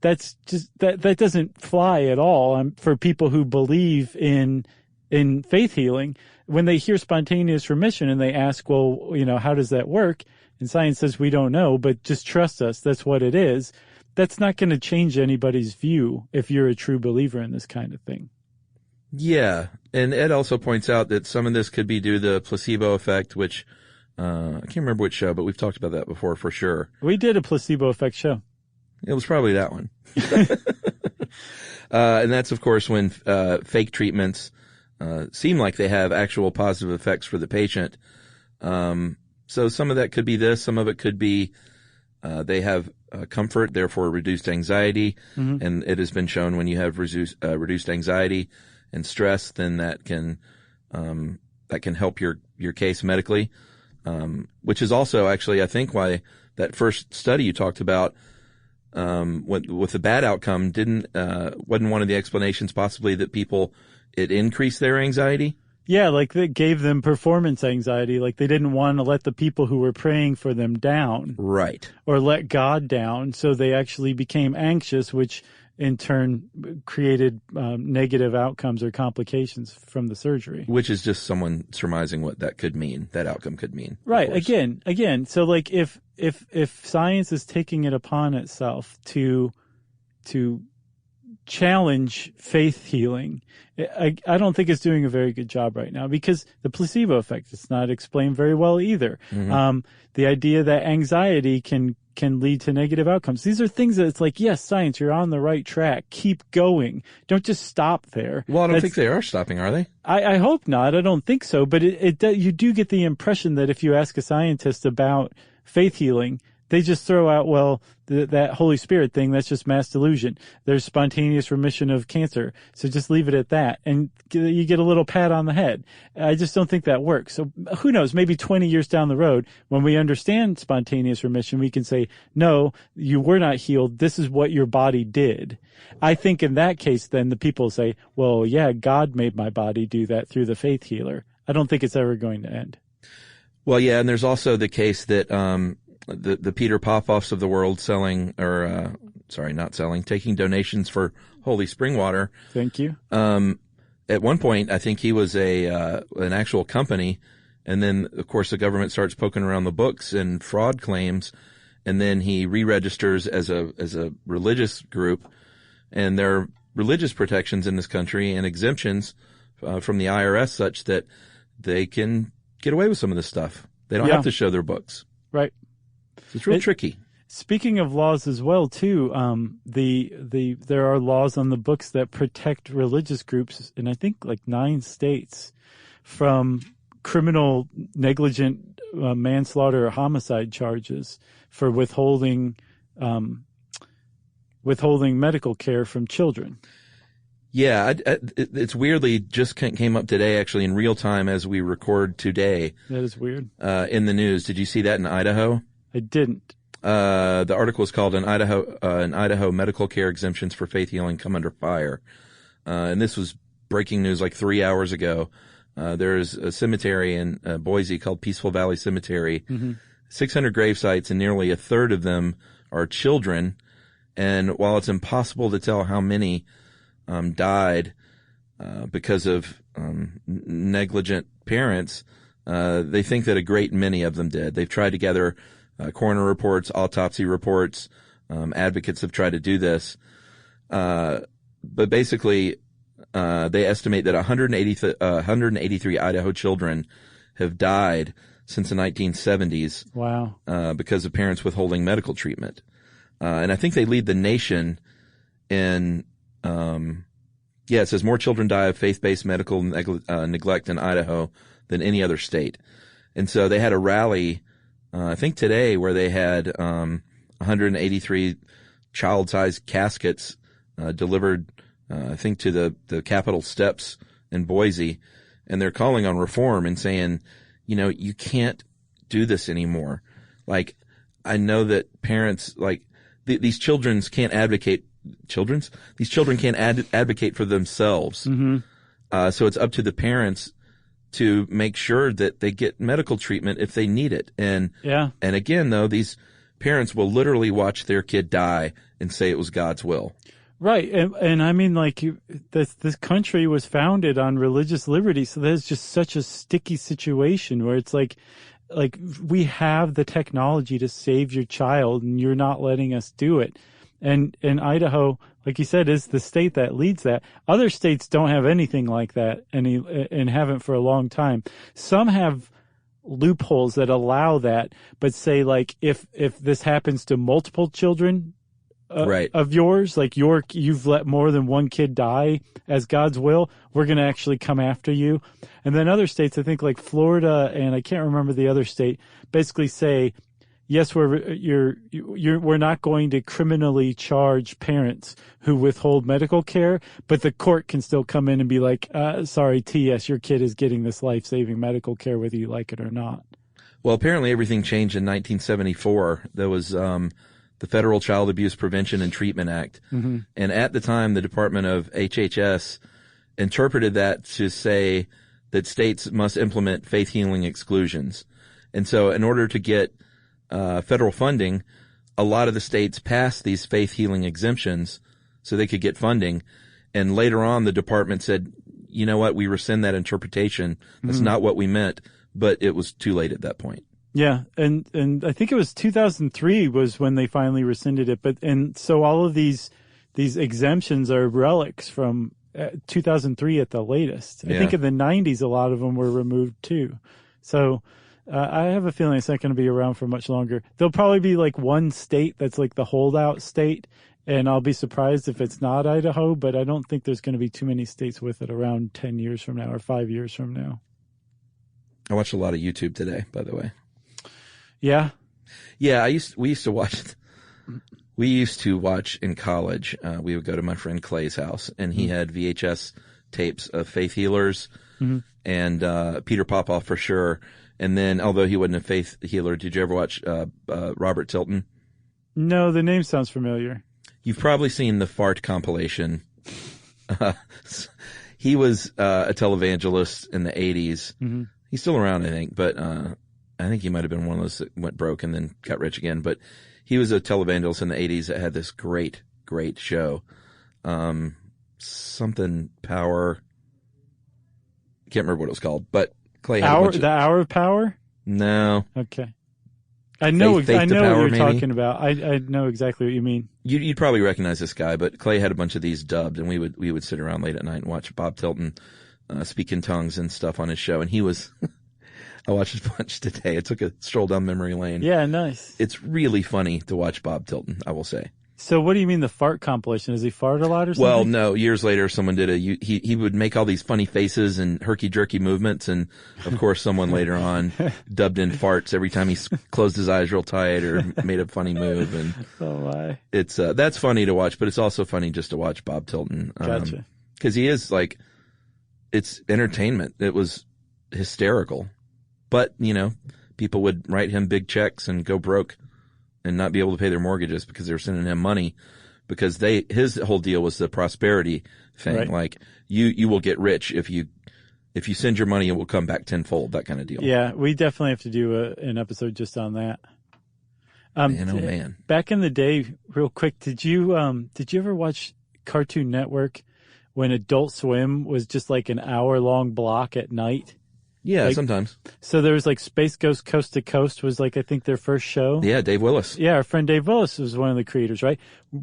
doesn't fly at all for people who believe in faith healing. When they hear spontaneous remission and they ask, well, how does that work? And science says we don't know, but just trust us. That's what it is. That's not going to change anybody's view if you're a true believer in this kind of thing.
Yeah. And Ed also points out that some of this could be due to the placebo effect, which I can't remember which show, but we've talked about that before for sure.
We did a placebo effect show.
It was probably that one. And that's, of course, when fake treatments seem like they have actual positive effects for the patient. So some of that could be this. Some of it could be they have comfort, therefore reduced anxiety.
Mm-hmm.
And it has been shown when you have reduced anxiety and stress, then that can help your case medically. Which is also actually, I think, why that first study you talked about with the bad outcome wasn't one of the explanations possibly that it increased their anxiety?
Yeah, like it gave them performance anxiety. Like they didn't want to let the people who were praying for them down.
Right.
Or let God down. So they actually became anxious, which in turn created negative outcomes or complications from the surgery.
Which is just someone surmising what that could mean, that outcome could mean.
Right. Again. So like if science is taking it upon itself to challenge faith healing, I don't think it's doing a very good job right now, because the placebo effect is not explained very well either.
Mm-hmm.
The idea that anxiety can lead to negative outcomes. These are things that it's like, yes, science, you're on the right track. Keep going. Don't just stop there.
Well, I don't think they are stopping, are they?
I hope not. I don't think so. But you do get the impression that if you ask a scientist about faith healing, they just throw out, well, that Holy Spirit thing, that's just mass delusion. There's spontaneous remission of cancer. So just leave it at that. And you get a little pat on the head. I just don't think that works. So who knows, maybe 20 years down the road, when we understand spontaneous remission, we can say, no, you were not healed. This is what your body did. I think in that case, then the people say, well, yeah, God made my body do that through the faith healer. I don't think it's ever going to end.
Well, yeah. And there's also the case that, the Peter Popoffs of the world taking donations for holy spring water.
Thank you.
At one point, I think he was an actual company, and then of course the government starts poking around the books and fraud claims, and then he re-registers as a religious group, and there are religious protections in this country and exemptions from the IRS such that they can get away with some of this stuff. They don't have to show their books.
Right.
It's real tricky.
Speaking of laws as well, too, there are laws on the books that protect religious groups in, I think, like 9 states from criminal negligent manslaughter or homicide charges for withholding medical care from children.
Yeah, it's weirdly just came up today, actually, in real time as we record today.
That is weird.
In the news. Did you see that in Idaho?
I didn't.
The article is called "In Idaho Medical Care Exemptions for Faith Healing Come Under Fire." And this was breaking news like 3 hours ago. There's a cemetery in Boise called Peaceful Valley Cemetery. Mm-hmm. 600 grave sites, and nearly a third of them are children. And while it's impossible to tell how many died because of negligent parents, they think that a great many of them did. They've tried to gather coroner reports, autopsy reports. Advocates have tried to do this. But basically, They estimate that 183 Idaho children have died since the 1970s.
Wow.
Because of parents withholding medical treatment. And I think they lead the nation in, it says more children die of faith-based medical neglect in Idaho than any other state. And so they had a rally, I think today, where they had 183 child-sized caskets delivered, I think, to the Capitol steps in Boise. And they're calling on reform and saying, you can't do this anymore. Like, I know that parents, like, these children can't advocate for themselves. Mm-hmm. So it's up to the parents to make sure that they get medical treatment if they need it. And again, though, these parents will literally watch their kid die and say it was God's will.
Right. And I mean, like, this country was founded on religious liberty. So there's just such a sticky situation where it's like we have the technology to save your child and you're not letting us do it. And Idaho, like you said, is the state that leads that. Other states don't have anything like that and haven't for a long time. Some have loopholes that allow that, but say, like, if this happens to multiple children of yours, like you've let more than one kid die as God's will, we're going to actually come after you. And then other states, I think like Florida and I can't remember the other state, basically say, yes, we're not going to criminally charge parents who withhold medical care, but the court can still come in and be like, sorry, TS, your kid is getting this life-saving medical care whether you like it or not.
Well, apparently everything changed in 1974. There was the Federal Child Abuse Prevention and Treatment Act. Mm-hmm. And at the time, the Department of HHS interpreted that to say that states must implement faith healing exclusions. And so in order to get federal funding, a lot of the states passed these faith healing exemptions so they could get funding. And later on, the department said, you know what, we rescind that interpretation. That's not what we meant, but it was too late at that point.
Yeah. And I think it was 2003 was when they finally rescinded it. And so all of these exemptions are relics from 2003 at the latest. I think in the 90s, a lot of them were removed too. So I have a feeling it's not going to be around for much longer. There'll probably be like one state that's like the holdout state, and I'll be surprised if it's not Idaho, but I don't think there's going to be too many states with it around 10 years from now or 5 years from now.
I watched a lot of YouTube today, by the way.
Yeah?
Yeah, we used to watch in college. We would go to my friend Clay's house, and he had VHS tapes of faith healers and Peter Popoff for sure. And then, although he wasn't a faith healer, did you ever watch Robert Tilton?
No, the name sounds familiar. You've
probably seen the Fart compilation. He was a televangelist in the 80s. Mm-hmm. He's still around, I think, but I think he might have been one of those that went broke and then got rich again. But he was a televangelist in the 80s that had this great, great show. Something Power. I can't remember what it was called, but Clay had
the Hour of Power?
No.
Okay. I know what you're
maybe
talking about. I know exactly what you mean.
You'd probably recognize this guy, but Clay had a bunch of these dubbed, and we would sit around late at night and watch Bob Tilton speak in tongues and stuff on his show. And he was, I watched a bunch today. It took a stroll down memory lane.
Yeah, nice.
It's really funny to watch Bob Tilton, I will say.
So what do you mean the fart compilation? Does he fart a lot or something?
Well, no. Years later, someone did he would make all these funny faces and herky-jerky movements, and of course someone later on dubbed in farts every time he closed his eyes real tight or made a funny move. And
oh my.
It's, that's funny to watch, but it's also funny just to watch Bob Tilton.
Gotcha.
'Cause he is like, it's entertainment. It was hysterical. But, people would write him big checks and go broke and not be able to pay their mortgages because they were sending him money, because his whole deal was the prosperity thing. Right. Like you will get rich if you send your money, it will come back tenfold, that kind of deal.
Yeah. We definitely have to do an episode just on that.
Man.
Back in the day, real quick, did you ever watch Cartoon Network when Adult Swim was just like an hour-long block at night?
Yeah,
Like,
sometimes.
So there was like Space Ghost Coast to Coast was like, I think their first show.
Yeah, Dave Willis.
Yeah, our friend Dave Willis was one of the creators, right?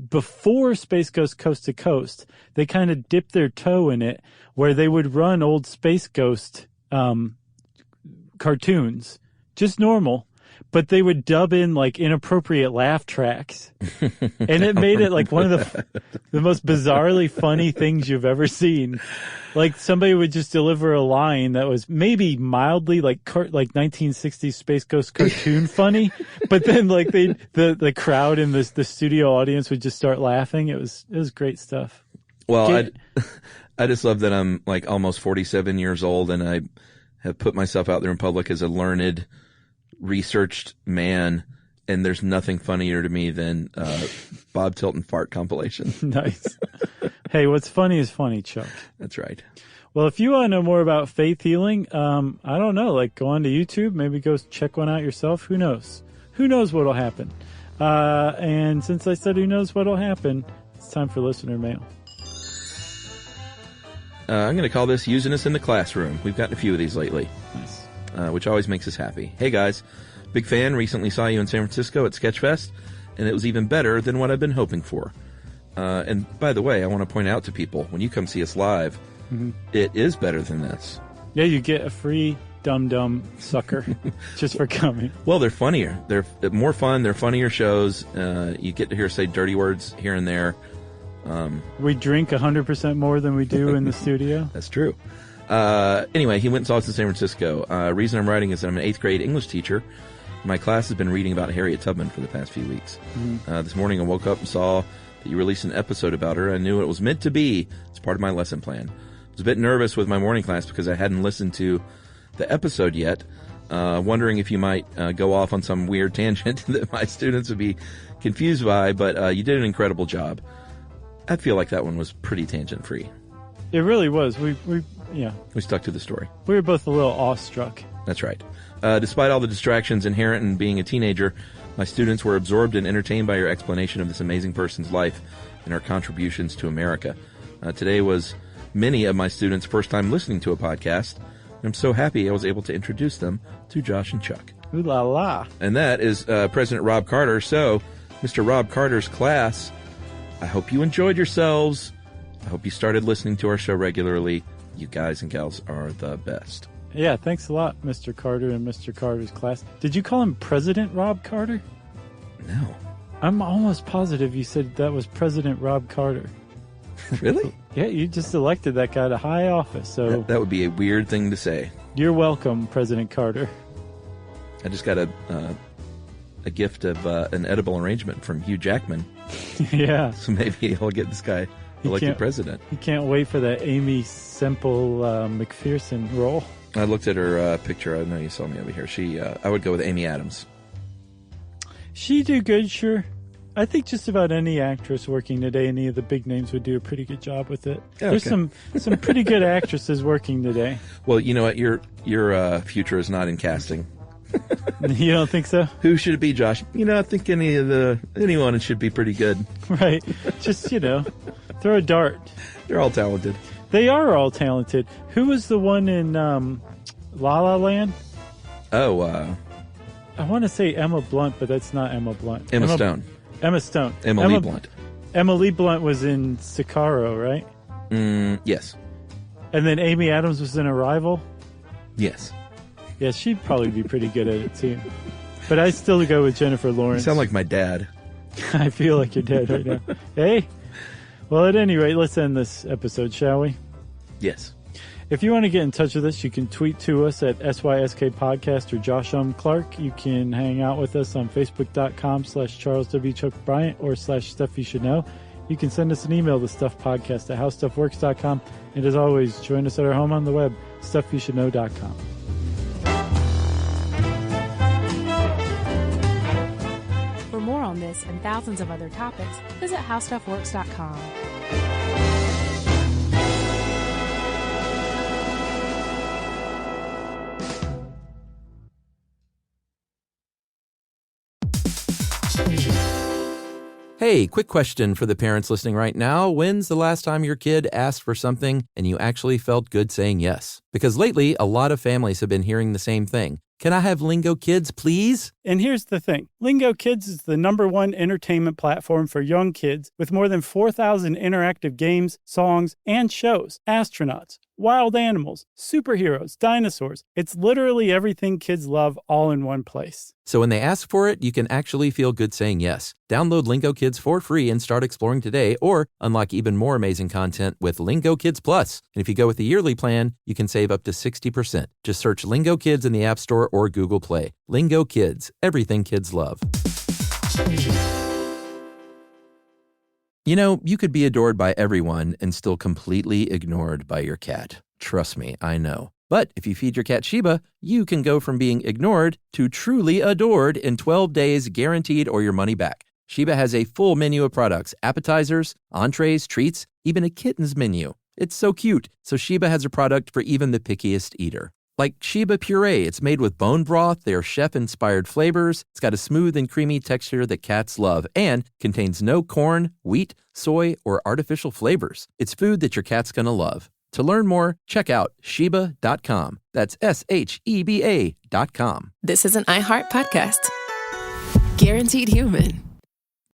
Before Space Ghost Coast to Coast, they kind of dipped their toe in it where they would run old Space Ghost cartoons, just normal, but they would dub in like inappropriate laugh tracks. And it made it like one of the most bizarrely funny things you've ever seen. Like somebody would just deliver a line that was maybe mildly like 1960s Space Ghost cartoon funny, but then like the crowd in the studio audience would just start laughing. It was great stuff.
Well, I just love that I'm like almost 47 years old and I have put myself out there in public as a learned, researched man, and there's nothing funnier to me than Bob Tilton fart compilation.
Nice. Hey, what's funny is funny, Chuck.
That's right.
Well, if you want to know more about faith healing, I don't know, like go onto YouTube, maybe go check one out yourself. Who knows? Who knows what'll happen? And since I said who knows what'll happen, it's time for listener mail.
I'm going to call this Using Us in the Classroom. We've gotten a few of these lately.
Nice.
Which always makes us happy. Hey guys, big fan, recently saw you in San Francisco at Sketchfest, and it was even better than what I've been hoping for. And by the way, I want to point out to people, when you come see us live, it is better than this.
Yeah, you get a free dum-dum sucker just for coming.
Well, they're funnier. They're more fun. They're funnier shows. You get to hear us say dirty words here and there.
We drink 100% more than we do in the studio.
That's true. Anyway, he went and saw us in San Francisco. Reason I'm writing is that I'm an 8th grade English teacher. My class has been reading about Harriet Tubman for the past few weeks. This morning I woke up and saw that you released an episode about her. I knew it was meant to be. It's part of my lesson plan. I was a bit nervous with my morning class because I hadn't listened to the episode yet, wondering if you might go off on some weird tangent that my students would be confused by, but you did an incredible job. I feel like that one was pretty tangent-free.
It really was. We
stuck to the story.
We were both a little awestruck.
That's right. Despite all the distractions inherent in being a teenager, my students were absorbed and entertained by your explanation of this amazing person's life and her contributions to America. Today was many of my students' first time listening to a podcast, and I'm so happy I was able to introduce them to Josh and Chuck.
Ooh la la.
And that is President Rob Carter. So, Mr. Rob Carter's class, I hope you enjoyed yourselves. I hope you started listening to our show regularly. You guys and gals are the best.
Yeah, thanks a lot, Mr. Carter and Mr. Carter's class. Did you call him President Rob Carter?
No.
I'm almost positive you said that was President Rob Carter.
Really?
Yeah, you just elected that guy to high office, so...
That would be a weird thing to say.
You're welcome, President Carter.
I just got a gift of an edible arrangement from Hugh Jackman.
Yeah.
So maybe I'll get this guy elected president.
He can't wait for that Amy Semple McPherson role.
I looked at her picture. I know you saw me over here. I would go with Amy Adams.
She do good, sure. I think just about any actress working today, any of the big names would do a pretty good job with it.
Okay.
There's some pretty good actresses working today.
Well, you know what? Your future is not in casting.
You don't think so?
Who should it be, Josh? I think anyone should be pretty good.
Right. Just, throw a dart.
They're all talented.
They are all talented. Who was the one in La La Land?
Oh,
I want to say Emma Blunt, but that's not Emma Blunt.
Emma Stone.
Emma Stone.
Emily Blunt.
Emily Blunt was in Sicario, right?
Yes.
And then Amy Adams was in Arrival?
Yes.
Yeah, she'd probably be pretty good at it, too. But I still go with Jennifer Lawrence.
You sound like my dad.
I feel like you're dead right now. Hey? Well, at any rate, let's end this episode, shall we?
Yes.
If you want to get in touch with us, you can tweet to us at SYSK Podcast or Josh Clark. You can hang out with us on Facebook.com/Charles W. Chuck Bryant or /Stuff You Should Know. You can send us an email to stuffpodcast@howstuffworks.com. And as always, join us at our home on the web, stuffyoushouldknow.com.
For more on this and thousands of other topics, visit howstuffworks.com.
Hey, quick question for the parents listening right now. When's the last time your kid asked for something and you actually felt good saying yes? Because lately, a lot of families have been hearing the same thing. Can I have Lingo Kids, please?
And here's the thing. Lingo Kids is the #1 entertainment platform for young kids with more than 4,000 interactive games, songs, and shows. Astronauts, wild animals, superheroes, dinosaurs. It's literally everything kids love all in one place.
So when they ask for it, you can actually feel good saying yes. Download Lingo Kids for free and start exploring today, or unlock even more amazing content with Lingo Kids Plus. And if you go with the yearly plan, you can save up to 60%. Just search Lingo Kids in the App Store or Google Play. Lingo Kids, everything kids love. You know, you could be adored by everyone and still completely ignored by your cat. Trust me, I know. But if you feed your cat Sheba, you can go from being ignored to truly adored in 12 days guaranteed or your money back. Sheba has a full menu of products, appetizers, entrees, treats, even a kitten's menu. It's so cute. So Sheba has a product for even the pickiest eater. Like Sheba Puree, it's made with bone broth, their chef-inspired flavors. It's got a smooth and creamy texture that cats love and contains no corn, wheat, soy, or artificial flavors. It's food that your cat's gonna love. To learn more, check out Sheba.com. That's SHEBA.com.
This is an iHeart podcast. Guaranteed human.